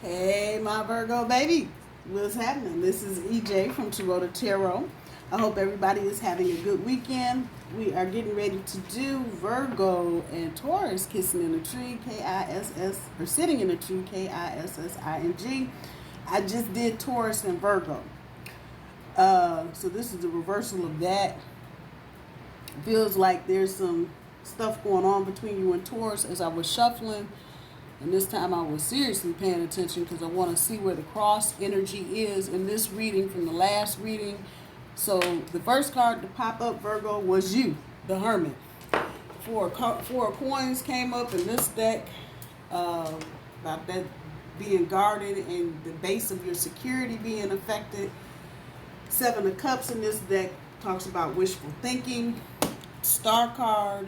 Hey, my Virgo baby. What's happening? This is EJ from Taurota Tarot. I hope everybody is having a good weekend. We are getting ready to do Virgo and Taurus kissing in a tree, K-I-S-S, or sitting in a tree, K-I-S-S-I-N-G. I just did Taurus and Virgo. So this is the reversal of that. Feels like there's some stuff going on between you and Taurus as I was shuffling. And this time I was seriously paying attention because I want to see where the cross energy is in this reading from the last reading. So the first card to pop up, Virgo, was you, the Hermit. Four of coins came up in this deck about that being guarded and the base of your security being affected. Seven of Cups in this deck talks about wishful thinking. Star card.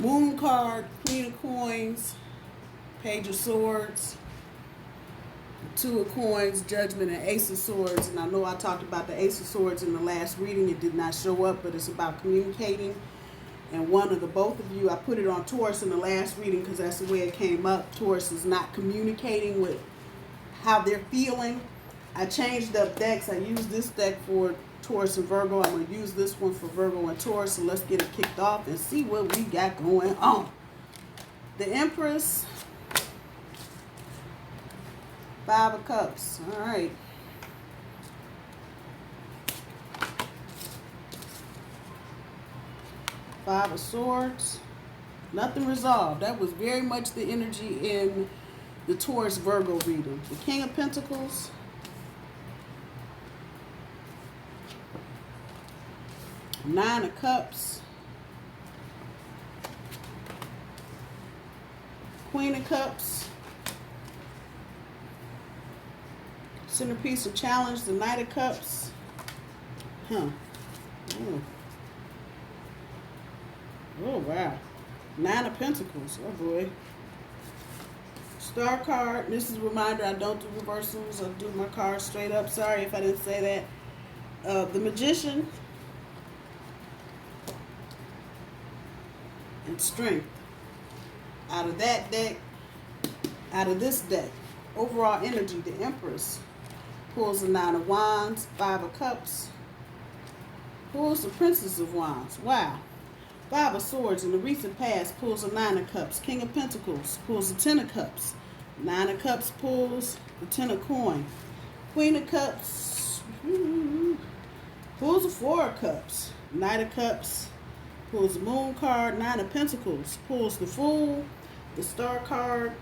Moon card, Queen of Coins, Page of Swords, Two of Coins, Judgment, and Ace of Swords. And I know I talked about the Ace of Swords in the last reading. It did not show up, but it's about communicating. And both of you, I put it on Taurus in the last reading because that's the way it came up. Taurus is not communicating with how they're feeling. I changed up decks. I used this deck for Taurus and Virgo. I'm going to use this one for Virgo and Taurus. So let's get it kicked off and see what we got going on. The Empress. Five of Cups. All right. Five of Swords. Nothing resolved. That was very much the energy in the Taurus Virgo reading. The King of Pentacles. Nine of Cups, Queen of Cups, centerpiece of challenge, the Knight of Cups, Oh wow, Nine of Pentacles, oh boy, Star card. This is a reminder I don't do reversals, I do my cards straight up. Sorry if I didn't say that. The Magician, and Strength. Out of that deck, out of this deck, overall energy, the Empress pulls the Nine of Wands, Five of Cups, pulls the Princess of Wands. Wow. Five of Swords in the recent past pulls the Nine of Cups. King of Pentacles pulls the Ten of Cups. Nine of Cups pulls the Ten of Coin. Queen of Cups pulls the Four of Cups. Knight of Cups pulls the Moon card. Nine of Pentacles pulls the Fool. The Star card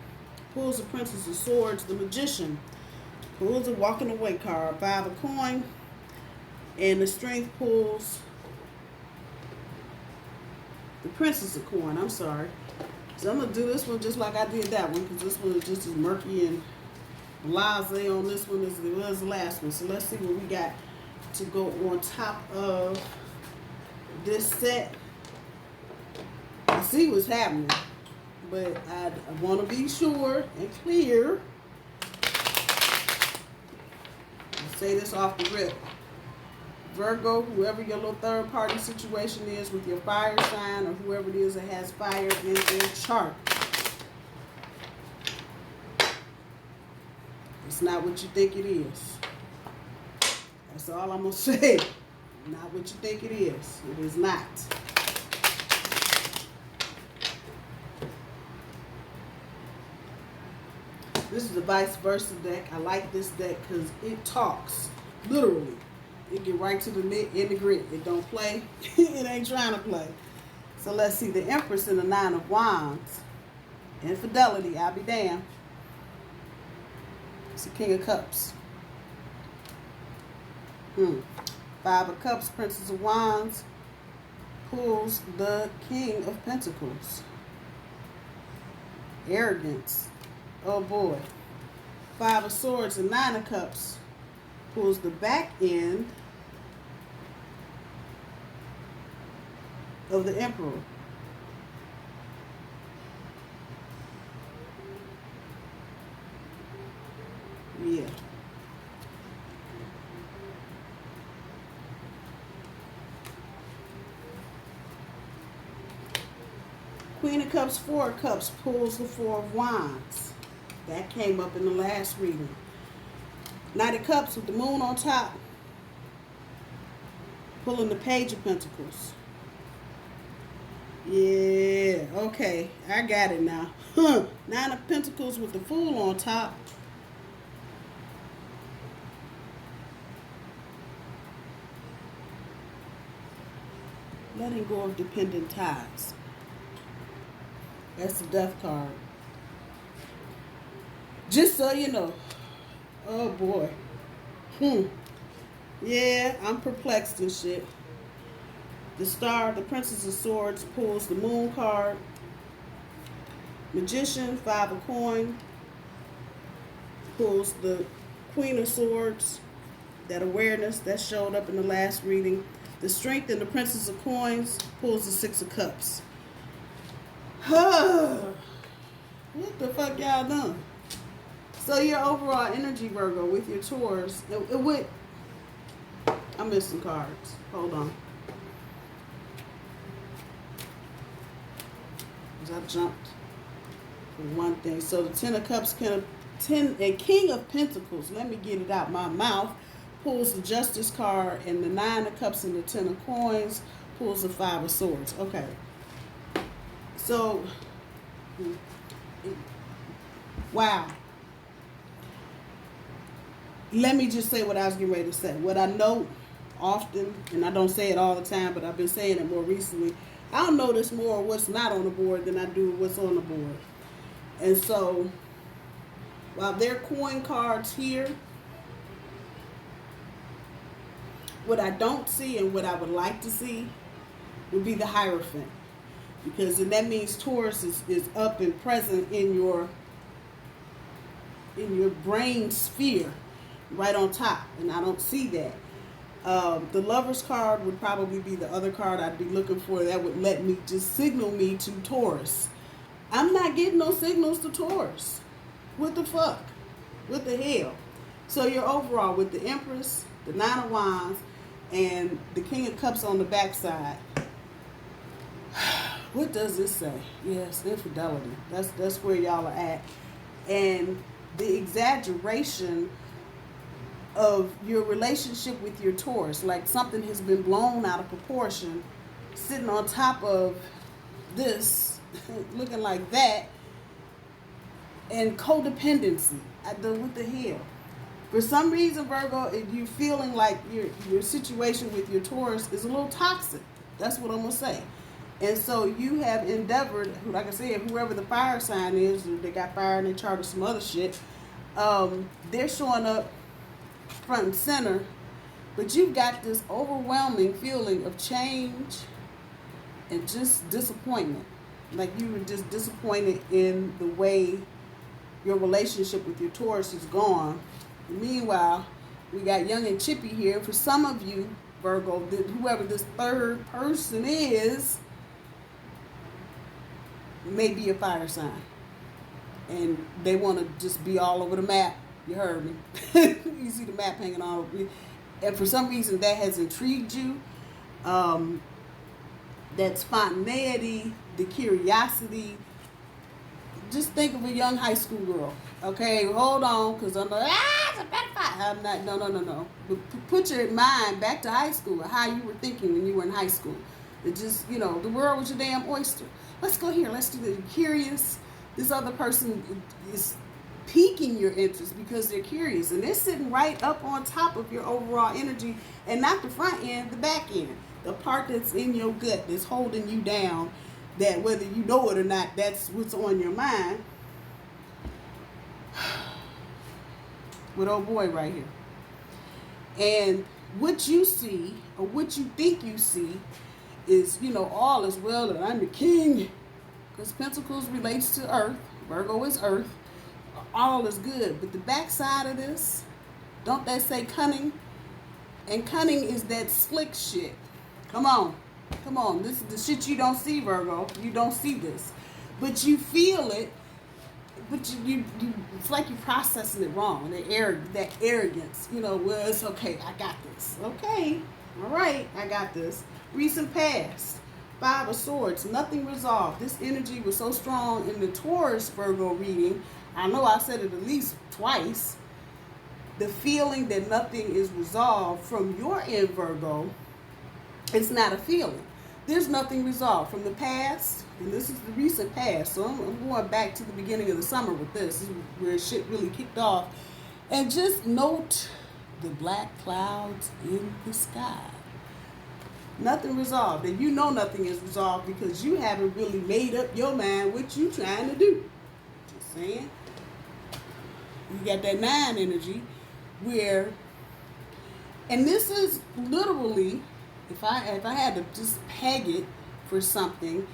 pulls the Princess of Swords. The Magician pulls the Walking Away card. Five of Coin. And the Strength pulls the Princess of Coin. I'm sorry. So I'm going to do this one just like I did that one, because this one is just as murky and blasé on this one as it was the last one. So let's see what we got to go on top of this set. I see what's happening, but I want to be sure and clear. I'll say this off the rip. Virgo, whoever your little third party situation is with your fire sign, or whoever it is that has fire in their chart, it's not what you think it is. That's all I'm going to say. Not what you think it is. It is not. This is the Vice Versa deck. I like this deck because it talks. Literally. It get right to the in the grit. It don't play. It ain't trying to play. So let's see. The Empress in the Nine of Wands. Infidelity. I'll be damned. It's the King of Cups. Five of Cups. Princess of Wands pulls the King of Pentacles. Arrogance. Oh boy. Five of Swords and Nine of Cups pulls the back end of the Emperor. Yeah. Queen of Cups, Four of Cups pulls the Four of Wands. That came up in the last reading. Knight of Cups with the moon on top. Pulling the Page of Pentacles. Yeah, okay. I got it now. Nine of Pentacles with the Fool on top. Letting go of dependent ties. That's the Death card. Just so you know. Oh boy. Yeah, I'm perplexed and shit. The Star, the Princess of Swords, pulls the Moon card. Magician, 5 of Coins, pulls the Queen of Swords. That awareness that showed up in the last reading. The Strength and the Princess of Coins pulls the 6 of Cups. What the fuck y'all done? So your overall energy, Virgo, with your Taurus, it would... I missed some cards. Hold on. I jumped for one thing. So the 10 of Cups, King of Pentacles, let me get it out my mouth, pulls the Justice card, and the 9 of Cups and the 10 of Coins pulls the 5 of Swords. Okay. So, wow. Let me just say what I was getting ready to say. What I know often, and I don't say it all the time, but I've been saying it more recently, I'll notice more what's not on the board than I do what's on the board. And so, while there are coin cards here, what I don't see and what I would like to see would be the Hierophant. Because then that means Taurus is up and present in your brain sphere, right on top. And I don't see that. The Lover's card would probably be the other card I'd be looking for that would let me just signal me to Taurus. I'm not getting no signals to Taurus. What the fuck? What the hell? So you're overall with the Empress, the 9 of Wands, and the King of Cups on the backside. What does this say? Yes, infidelity. That's where y'all are at. And the exaggeration of your relationship with your Taurus, like something has been blown out of proportion, sitting on top of this, looking like that, and codependency. What the hell? For some reason, Virgo, you're feeling like your situation with your Taurus is a little toxic. That's what I'm going to say. And so you have endeavored, like I said, whoever the fire sign is, they got fired and they charted some other shit, they're showing up front and center, but you've got this overwhelming feeling of change and just disappointment. Like you were just disappointed in the way your relationship with your Taurus is gone. Meanwhile, we got Young and Chippy here. For some of you, Virgo, whoever this third person is, may be a fire sign. And they want to just be all over the map. You heard me. You see the map hanging all over me. And for some reason that has intrigued you. That spontaneity, the curiosity. Just think of a young high school girl. Okay, hold on, because I'm like, it's a pedophile. I'm not, no. But put your mind back to high school, how you were thinking when you were in high school. It just, the world was your damn oyster. Let's go here, let's do this. You're curious. This other person is piquing your interest because they're curious, and they're sitting right up on top of your overall energy, and not the front end, the back end, the part that's in your gut that's holding you down, that whether you know it or not, that's what's on your mind. With old boy right here. And what you see, or what you think you see, is, all is well and I'm the king. Because Pentacles relates to Earth. Virgo is Earth. All is good. But the backside of this, don't they say cunning? And cunning is that slick shit. Come on. This is the shit you don't see, Virgo. You don't see this. But you feel it. But you it's like you're processing it wrong. That arrogance. Well, it's okay. I got this. Okay. All right. I got this. Recent past. 5 of Swords. Nothing resolved. This energy was so strong in the Taurus Virgo reading. I know I said it at least twice. The feeling that nothing is resolved from your end, Virgo, it's not a feeling. There's nothing resolved from the past, and this is the recent past. So I'm going back to the beginning of the summer with this. This is where shit really kicked off. And just note the black clouds in the sky. Nothing resolved. And you know nothing is resolved because you haven't really made up your mind what you trying to do. Just saying. You got that 9 energy where, and this is literally, if I had to just peg it for something,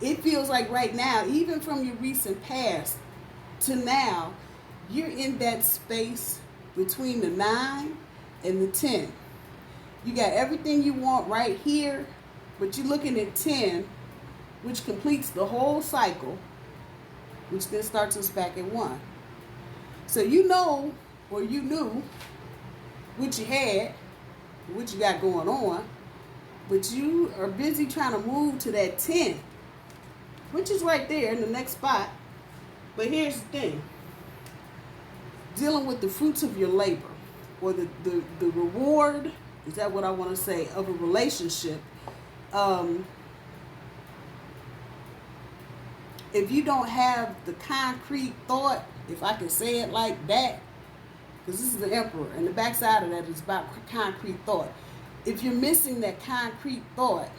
it feels like right now, even from your recent past to now, you're in that space between the 9 and the 10. You got everything you want right here, but you're looking at 10, which completes the whole cycle, which then starts us back at 1. So you know, or you knew what you had, what you got going on, but you are busy trying to move to that 10, which is right there in the next spot. But here's the thing. Dealing with the fruits of your labor, or the reward, is that what I want to say, of a relationship. If you don't have the concrete thought, if I can say it like that, because this is the Emperor, and the backside of that is about concrete thought. If you're missing that concrete thought,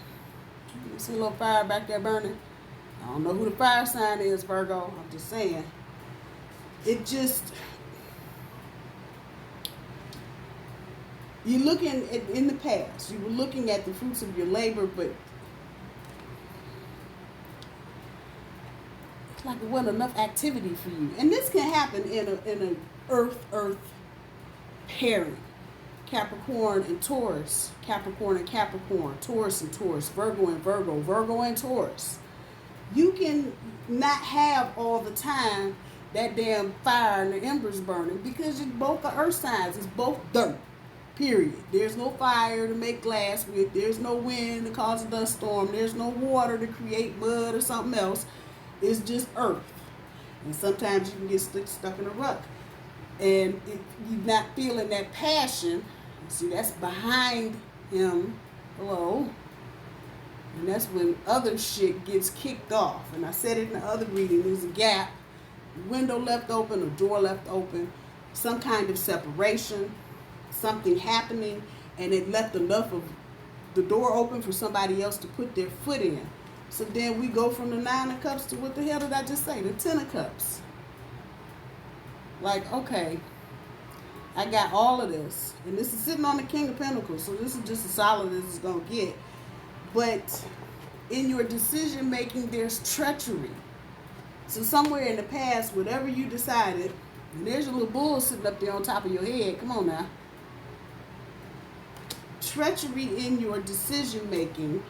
you see a little fire back there burning? I don't know who the fire sign is, Virgo. I'm just saying. It just, you're looking at, in the past, you were looking at the fruits of your labor, but it's like it wasn't enough activity for you. And this can happen in a earth pairing. Capricorn and Taurus, Capricorn and Capricorn, Taurus and Taurus, Virgo and Virgo, Virgo and Taurus. You can not have all the time that damn fire and the embers burning because you both are earth signs. It's both dirt, period. There's no fire to make glass with. There's no wind to cause a dust storm. There's no water to create mud or something else. It's just earth. And sometimes you can get stuck in a rut. And if you're not feeling that passion, see, that's behind him. Hello. And that's when other shit gets kicked off. And I said it in the other reading. There's a gap, a window left open, a door left open, some kind of separation, something happening, and it left enough of the door open for somebody else to put their foot in. So then we go from the 9 of Cups to, what the hell did I just say? The 10 of Cups. Like, okay, I got all of this. And this is sitting on the King of Pentacles. So this is just as solid as it's going to get. But in your decision making, there's treachery. So somewhere in the past, whatever you decided, and there's a little bull sitting up there on top of your head. Come on now. Treachery in your decision making,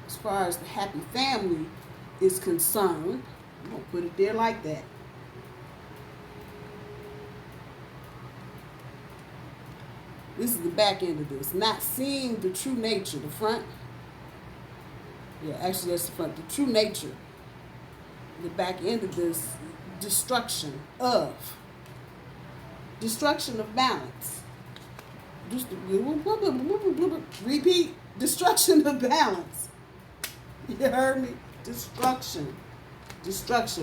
as far as the happy family is concerned. I'm going to put it there like that. This is the back end of this. Not seeing the true nature. The front. Yeah, actually that's the front. The true nature. The back end of this. Destruction of balance. Just repeat. Destruction of balance. You heard me? Destruction.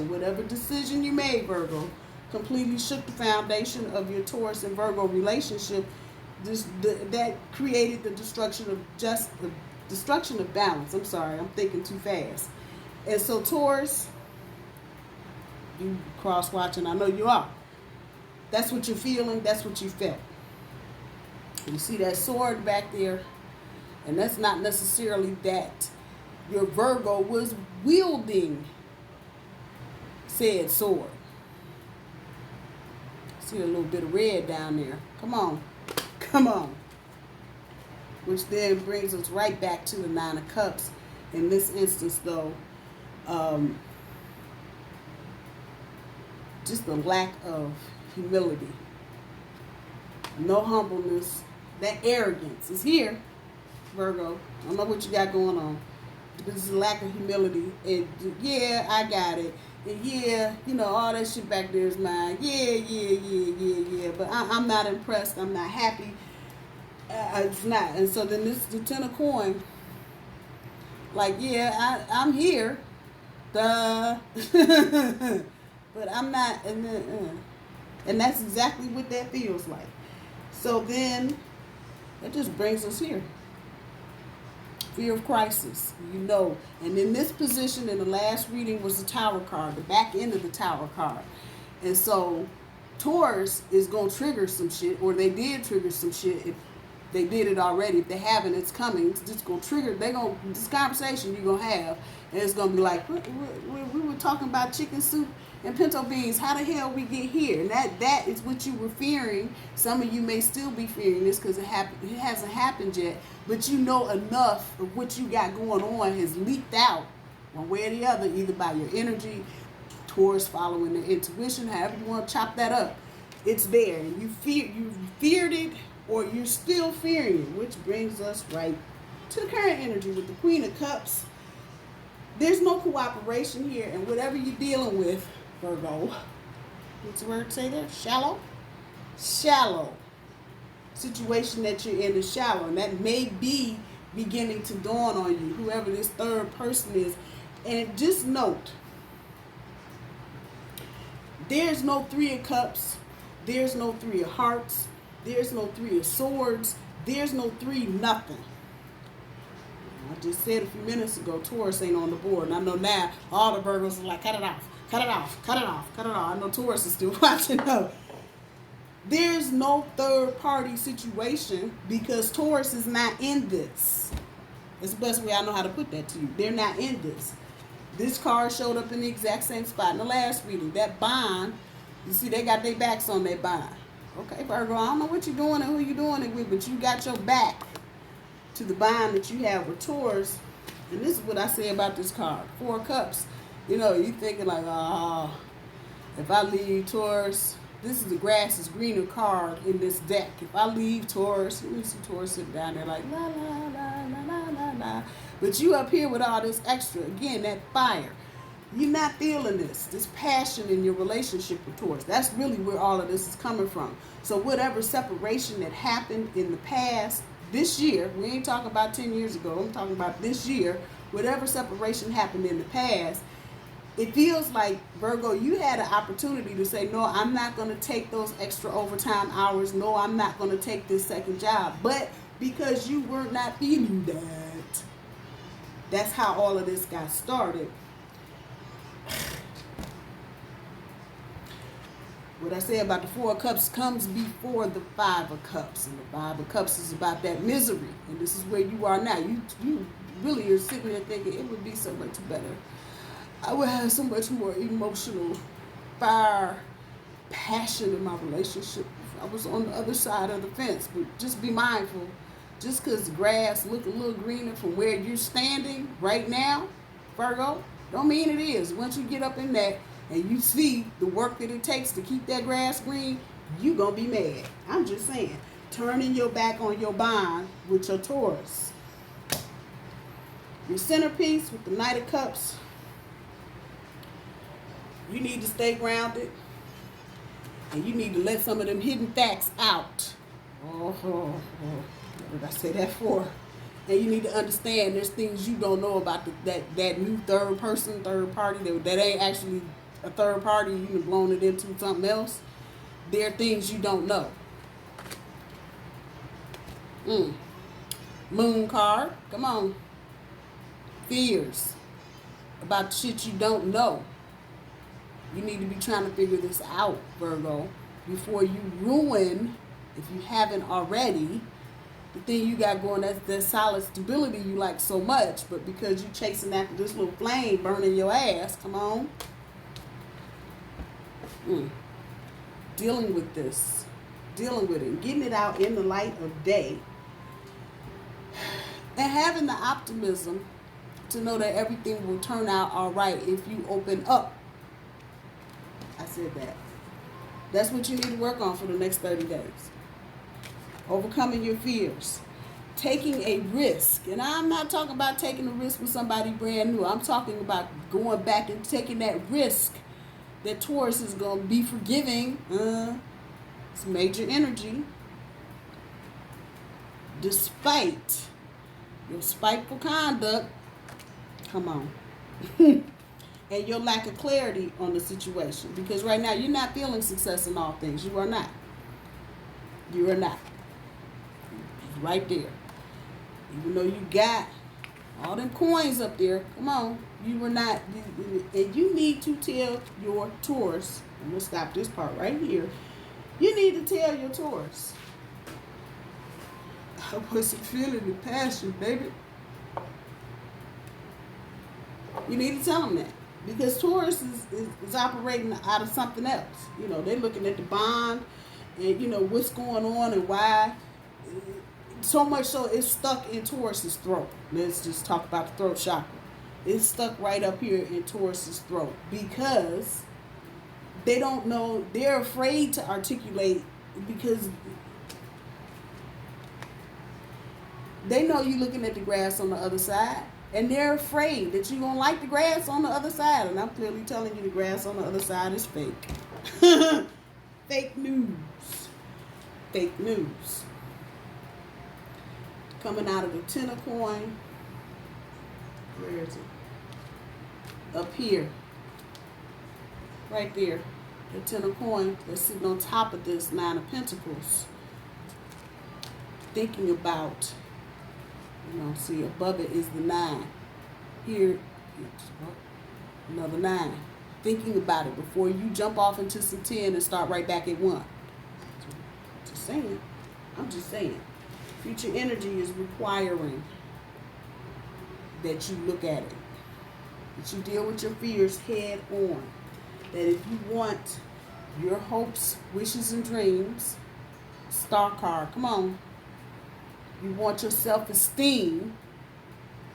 Whatever decision you made, Virgo, completely shook the foundation of your Taurus and Virgo relationship. That created the destruction of balance. I'm sorry, I'm thinking too fast. And so Taurus, you cross watching, I know you are. That's what you're feeling, that's what you felt. You see that sword back there, and that's not necessarily that your Virgo was wielding said sword. See a little bit of red down there. Come on. Which then brings us right back to the 9 of Cups. In this instance, though, just the lack of humility. No humbleness. That arrogance is here, Virgo. I don't know what you got going on. This is a lack of humility. Yeah, I got it. And yeah, you know, all that shit back there is mine. Yeah. But I'm not impressed. I'm not happy. It's not. And so then this is the 10 of coin. Like, yeah, I'm here. Duh. But I'm not. And that's exactly what that feels like. So then that just brings us here. Fear of crisis, you know. And in this position, in the last reading, was the Tower card, the back end of the Tower card. And so Taurus is going to trigger some shit, or they did trigger some shit. If they did it already, if they haven't, it's coming. It's just going to trigger. This conversation you're going to have, and it's going to be like, we were talking about chicken soup and pinto beans. How the hell we get here? And that is what you were fearing. Some of you may still be fearing this because it hasn't happened yet. But you know enough of what you got going on has leaked out one way or the other, either by your energy, Taurus following the intuition, however you want to chop that up. It's there. And you feared it, or you're still fearing it, which brings us right to the current energy with the Queen of Cups. There's no cooperation here, and whatever you're dealing with, Virgo, what's the word to say there? Shallow situation that you're in is shallow, and that may be beginning to dawn on you, whoever this third person is. And just note, there's no 3 of Cups, there's no 3 of Hearts, there's no 3 of Swords, there's no 3 nothing. I just said a few minutes ago, Taurus ain't on the board. And I know now all the Virgos are like, cut it off. I know Taurus is still watching though. There's no third party situation because Taurus is not in this. It's the best way I know how to put that to you. They're not in this. This card showed up in the exact same spot in the last reading. That bond, you see they got their backs on that bond. Okay, Virgo, I don't know what you're doing and who you're doing it with, but you got your back to the bond that you have with Taurus. And this is what I say about this card. 4 of Cups. You know, you thinking like, oh, if I leave Taurus, this is the grass is greener card in this deck. If I leave Taurus, let me see Taurus sitting down there like, la, la, la, la, la, la, la. But you up here with all this extra. Again, that fire. You're not feeling this passion in your relationship with Taurus. That's really where all of this is coming from. So whatever separation that happened in the past, this year, we ain't talking about 10 years ago, I'm talking about this year, whatever separation happened in the past, it feels like, Virgo, you had an opportunity to say, no, I'm not going to take those extra overtime hours. No, I'm not going to take this second job. But because you were not feeling that, that's how all of this got started. What I say about the 4 of Cups comes before the 5 of Cups. And the 5 of Cups is about that misery. And this is where you are now. You really are sitting there thinking it would be so much better. I would have so much more emotional fire, passion in my relationship if I was on the other side of the fence. But just be mindful. Just because the grass look a little greener from where you're standing right now, Virgo, don't mean it is. Once you get up in that, and you see the work that it takes to keep that grass green, you gonna be mad. I'm just saying, turning your back on your bond with your Taurus. Your centerpiece with the Knight of Cups, you need to stay grounded, and you need to let some of them hidden facts out. What did I say that for? And you need to understand there's things you don't know about that new third party that ain't actually a third party. You can blown it into something else. There are things you don't know. Moon card, come on. Fears about shit you don't know. You need to be trying to figure this out, Virgo, before you ruin, if you haven't already, the thing you got going, that's that solid stability you like so much, but because you chasing after this little flame burning your ass, come on. Dealing with this, dealing with it, getting it out in the light of day, and having the optimism to know that everything will turn out all right if you open up. I said that. That's what you need to work on for the next 30 days. Overcoming your fears. taking a risk. And I'm not talking about taking a risk with somebody brand new. I'm talking about going back and taking that risk that Taurus is going to be forgiving. It's major energy. Despite your spiteful conduct, come on, and your lack of clarity on the situation. Because right now you're not feeling success in all things. You are not. You are not. It's right there. Even though you got all them coins up there, come on, you were not. And you need to tell your Taurus. I'm gonna stop this part right here. You need to tell your Taurus, I wasn't feeling the passion, baby. You need to tell them that. Because Taurus is operating out of something else. You know, they're looking at the bond and, you know, what's going on and why. So much so it's stuck in Taurus's throat. Let's just talk about the throat chakra. It's stuck right up here in Taurus's throat because they don't know. They're afraid to articulate because they know you're looking at the grass on the other side, and they're afraid that you're going to like the grass on the other side. And I'm clearly telling you the grass on the other side is fake. Fake news. Fake news. Coming out of the Ten of Coin. Where is it? Up here. Right there. The Ten of Coin that's sitting on top of this Nine of Pentacles. Thinking about, you know, see above it is the 9. Here, another 9. Thinking about it before you jump off into some 10 and start right back at 1. Just saying. I'm just saying. Future energy is requiring that you look at it. That you deal with your fears head on. That if you want your hopes, wishes, and dreams, Star card, come on. You want your self-esteem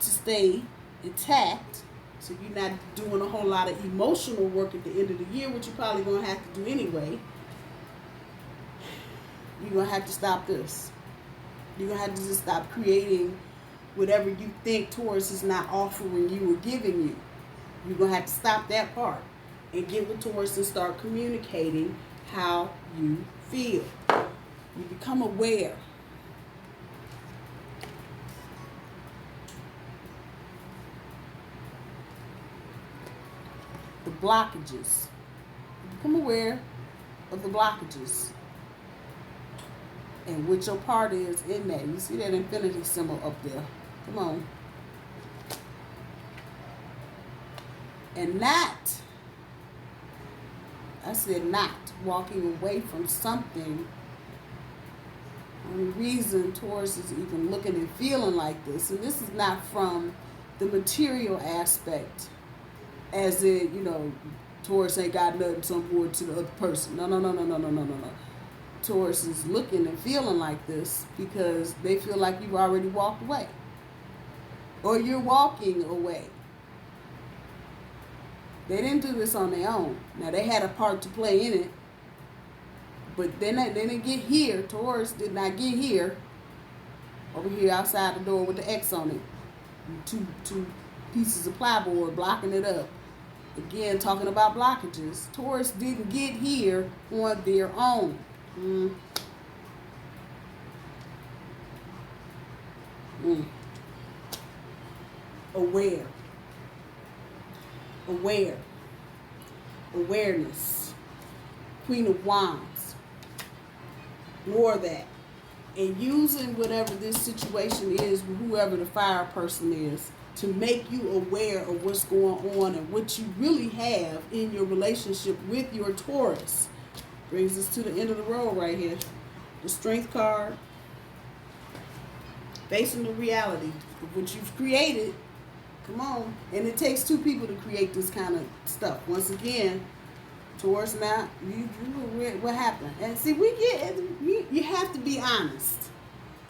to stay intact, so you're not doing a whole lot of emotional work at the end of the year, which you're probably going to have to do anyway. You're going to have to stop this. You're going to have to just stop creating whatever you think Taurus is not offering you or giving you. You're going to have to stop that part and get with Taurus and start communicating how you feel. You become aware. The blockages. Become aware of the blockages and what your part is in that. You see that infinity symbol up there. Come on. And not, I said not walking away from something. The only reason Taurus is even looking and feeling like this, and this is not from the material aspect, as in, you know, Taurus ain't got nothing some forward to the other person. No. Taurus is looking and feeling like this because they feel like you've already walked away. Or you're walking away. They didn't do this on their own. Now, they had a part to play in it. But they didn't get here. Taurus did not get here. Over here outside the door with the X on it. Two pieces of plywood blocking it up. Again, talking about blockages. Taurus didn't get here on their own. Aware. Awareness. Queen of Wands. More of that. And using whatever this situation is, whoever the fire person is, to make you aware of what's going on and what you really have in your relationship with your Taurus. Brings us to the end of the road right here. The Strength card. Facing the reality of what you've created. Come on. And it takes two people to create this kind of stuff. Once again, Taurus now, what happened? And see, you have to be honest.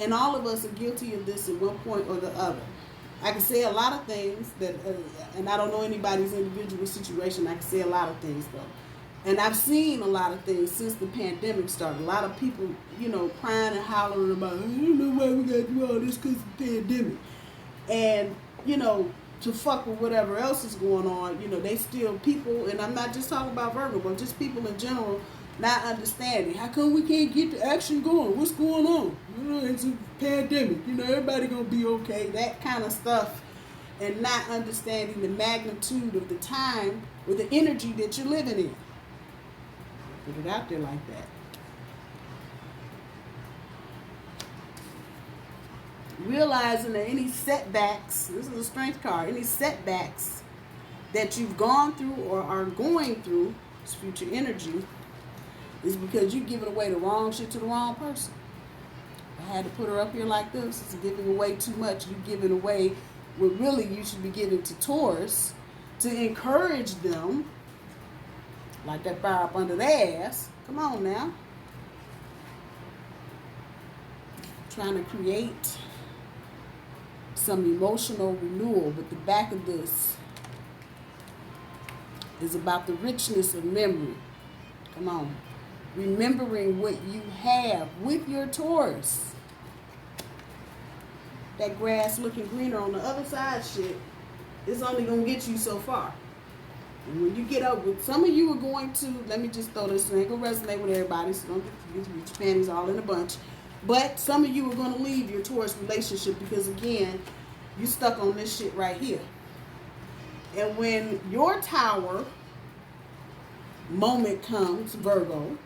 And all of us are guilty of this at one point or the other. I can say a lot of things that, and I don't know anybody's individual situation. I can say a lot of things though. And I've seen a lot of things since the pandemic started. A lot of people, you know, crying and hollering about, I don't know why we got to do all this because of the pandemic. And, you know, to fuck with whatever else is going on, you know, they still people, and I'm not just talking about Virgo, but just people in general not understanding. How come we can't get the action going? What's going on? You know, it's a pandemic. You know, everybody gonna be okay. That kind of stuff. And not understanding the magnitude of the time or the energy that you're living in. Put it out there like that. Realizing that any setbacks, this is a strength card, any setbacks that you've gone through or are going through, it's future energy, is because you're giving away the wrong shit to the wrong person. I had to put her up here like this. It's giving away too much. You're giving away what really you should be giving to Taurus to encourage them, like that fire up under their ass. Come on now. Trying to create some emotional renewal, but the back of this is about the richness of memory. Come on. Remembering what you have with your Taurus. That grass looking greener on the other side shit is only going to get you so far. And when you get up with, some of you are going to, let me just throw this, it ain't going to resonate with everybody, so don't get your panties all in a bunch. But some of you are going to leave your Taurus relationship because, again, you stuck on this shit right here. And when your tower moment comes, Virgo,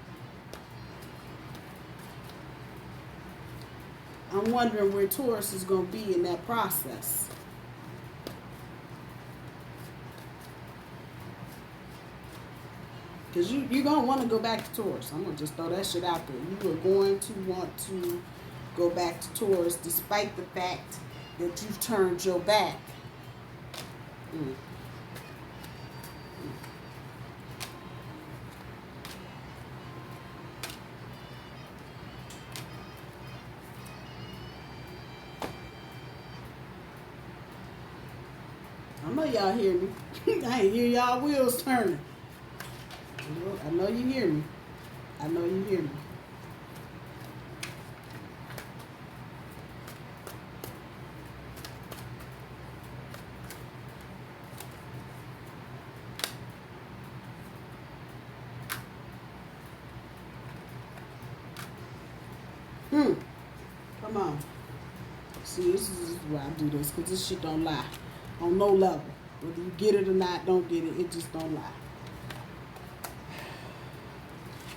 I'm wondering where Taurus is going to be in that process. Because you're going to want to go back to Taurus. I'm going to just throw that shit out there. You are going to want to go back to Taurus despite the fact that you've turned your back. I know y'all hear me. I ain't hear y'all wheels turning. I know you hear me. I know you hear me. Come on. See, this is why I do this, because this shit don't lie. On no level. Whether you get it or not, don't get it, it just don't lie.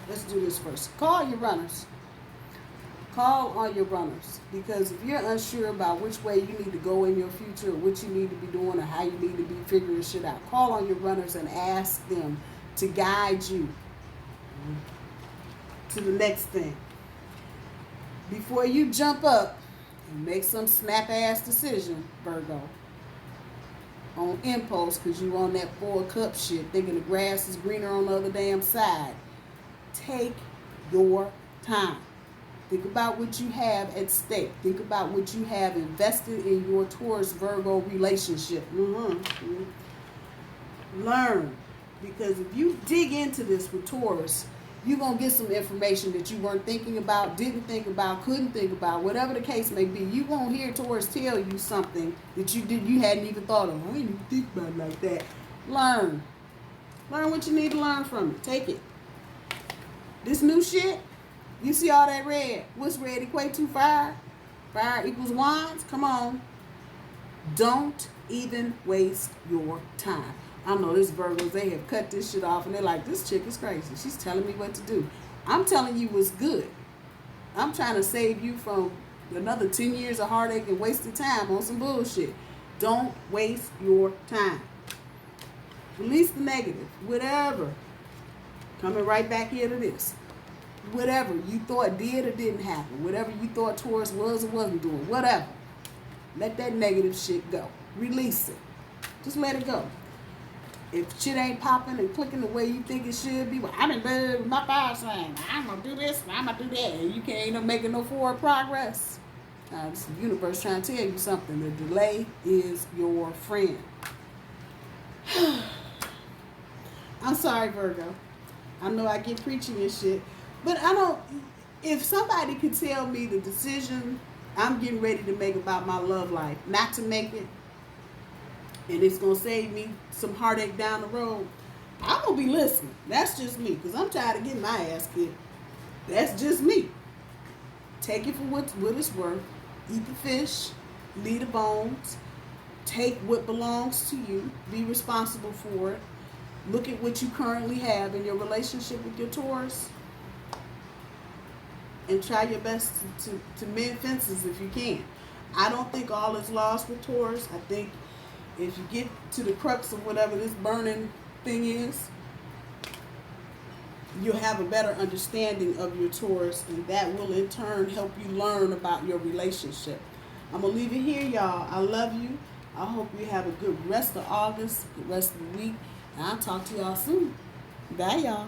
Let's do this first. Call your runners. Call on your runners. Because if you're unsure about which way you need to go in your future, or what you need to be doing, or how you need to be figuring shit out, call on your runners and ask them to guide you to the next thing. Before you jump up and make some snap-ass decision, Virgo, on impulse, because you on that 4 cup shit, thinking the grass is greener on the other damn side. Take your time. Think about what you have at stake. Think about what you have invested in your Taurus Virgo relationship. Learn. Because if you dig into this with Taurus, you're going to get some information that you weren't thinking about, didn't think about, couldn't think about, whatever the case may be. You won't hear Taurus tell you something that you hadn't even thought of. I didn't even think about it like that. Learn. Learn what you need to learn from it. Take it. This new shit, you see all that red. What's red equate to? Fire. Fire equals wands. Come on. Don't even waste your time. I know this Virgos, they have cut this shit off and they're like, this chick is crazy. She's telling me what to do. I'm telling you what's good. I'm trying to save you from another 10 years of heartache and wasted time on some bullshit. Don't waste your time. Release the negative. Whatever. Coming right back here to this. Whatever you thought did or didn't happen. Whatever you thought Taurus was or wasn't doing. Whatever. Let that negative shit go. Release it. Just let it go. If shit ain't popping and clicking the way you think it should be, well, I've been better with my fire sign. I'm going to do this and I'm going to do that. And you can't end making no forward progress. It's the universe trying to tell you something. The delay is your friend. I'm sorry, Virgo. I know I get preaching and shit, but I don't. If somebody could tell me the decision I'm getting ready to make about my love life, not to make it, and it's gonna save me some heartache down the road, I'm gonna be listening. That's just me, because I'm tired of getting my ass kicked. That's just me. Take it for what it's worth. Eat the fish, leave the bones. Take what belongs to you. Be responsible for it. Look at what you currently have in your relationship with your Taurus, and try your best to mend fences if you can. I don't think all is lost with Taurus. I think if you get to the crux of whatever this burning thing is, you'll have a better understanding of your Taurus, and that will in turn help you learn about your relationship. I'm going to leave it here, y'all. I love you. I hope you have a good rest of August, the rest of the week, and I'll talk to y'all soon. Bye, y'all.